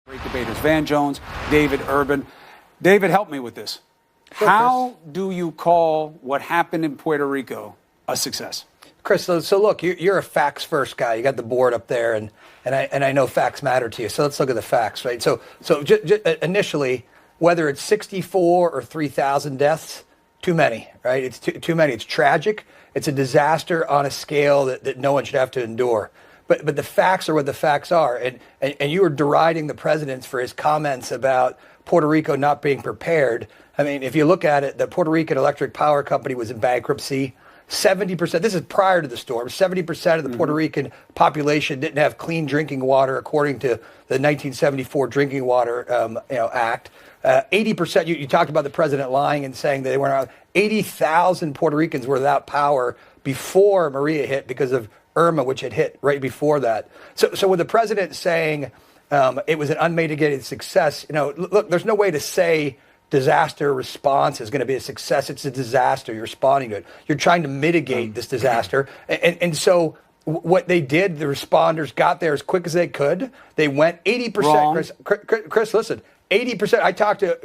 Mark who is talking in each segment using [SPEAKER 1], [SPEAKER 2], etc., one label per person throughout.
[SPEAKER 1] Great debaters, Van Jones, David Urban. David, help me with this. How do you call what happened in Puerto Rico a success?
[SPEAKER 2] Chris, so look, you're a facts-first guy. You got the board up there, and I know facts matter to you. So let's look at the facts, right? So initially, whether it's 64 or 3,000 deaths, too many, right? It's too many. It's tragic. It's a disaster on a scale that no one should have to endure. But the facts are what the facts are. And you were deriding the president for his comments about Puerto Rico not being prepared. I mean, if you look at it, the Puerto Rican Electric Power Company was in bankruptcy. 70%, this is prior to the storm, 70% of the Puerto Rican population didn't have clean drinking water according to the 1974 Drinking Water Act. 80%, you talked about the president lying and saying that they weren't around. 80,000 Puerto Ricans were without power before Maria hit because of Irma, which had hit right before that. So with the president saying it was an unmitigated success, look, there's no way to say disaster response is going to be a success. It's a disaster. You're responding to it. You're trying to mitigate this disaster. And so what they did, the responders got there as quick as they could. They went 80%. Chris, listen, 80%. I talked to,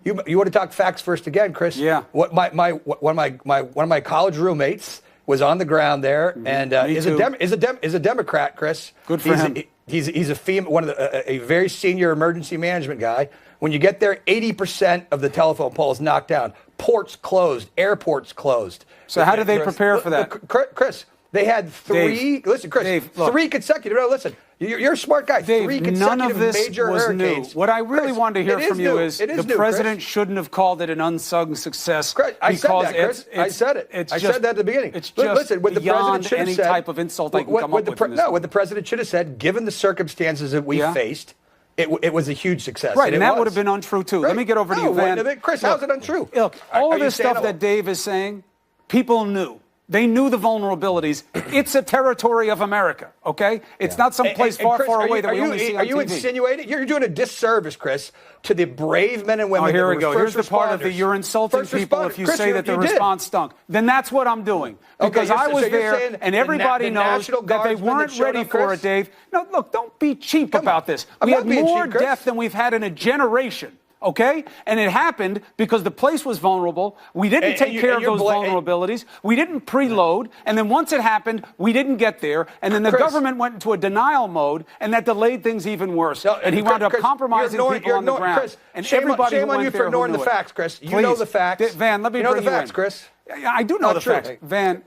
[SPEAKER 2] you want to talk facts first again, Chris?
[SPEAKER 1] Yeah.
[SPEAKER 2] One of my college roommates was on the ground there and is a Democrat, Chris.
[SPEAKER 1] Good for him.
[SPEAKER 2] He's a female, a very senior emergency management guy. When you get there, 80% of the telephone poles knocked down, ports closed, airports closed.
[SPEAKER 1] So how did they prepare for that?
[SPEAKER 2] Chris, they had three. Listen, Chris,
[SPEAKER 1] Dave,
[SPEAKER 2] three consecutive. No, listen, you're a smart guy.
[SPEAKER 1] Dave,
[SPEAKER 2] three consecutive
[SPEAKER 1] none of this
[SPEAKER 2] major
[SPEAKER 1] was
[SPEAKER 2] hurricanes.
[SPEAKER 1] new. What I really wanted to hear from you is the president
[SPEAKER 2] Chris.
[SPEAKER 1] shouldn't have called it an unsung success.
[SPEAKER 2] Chris, I said that, Chris. I said it. I said that at the beginning.
[SPEAKER 1] It's just
[SPEAKER 2] listen, what the president should have
[SPEAKER 1] any
[SPEAKER 2] said,
[SPEAKER 1] type of insult I can come up with.
[SPEAKER 2] What the president should have said, given the circumstances that we faced, it was a huge success.
[SPEAKER 1] Right, and that would have been untrue, too. Let me get over to you, Van.
[SPEAKER 2] Chris, how's it untrue?
[SPEAKER 1] Look, all of this stuff that Dave is saying, people knew. They knew the vulnerabilities. It's a territory of America, okay? It's not some place far away that we only see on TV.
[SPEAKER 2] Are you insinuating? You're doing a disservice, Chris, to the brave men and women.
[SPEAKER 1] Oh, here we go. Here's the part of you're insulting people if you say that the response stunk. Then that's what I'm doing. Because I was there, and everybody knows that they weren't ready for it, Dave. No, look, don't be cheap about this. We had more death than we've had in a generation. Okay? And it happened because the place was vulnerable. We didn't take care of those vulnerabilities. We didn't preload. And then once it happened, we didn't get there. And then the government went into a denial mode, and that delayed things even worse. And he wound up compromising people on the ground.
[SPEAKER 2] Chris,
[SPEAKER 1] and
[SPEAKER 2] shame on you for ignoring the facts, Chris. You know the facts.
[SPEAKER 1] Van, let me bring you in.
[SPEAKER 2] You know the facts, Chris.
[SPEAKER 1] I do know the facts. Van,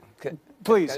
[SPEAKER 1] please.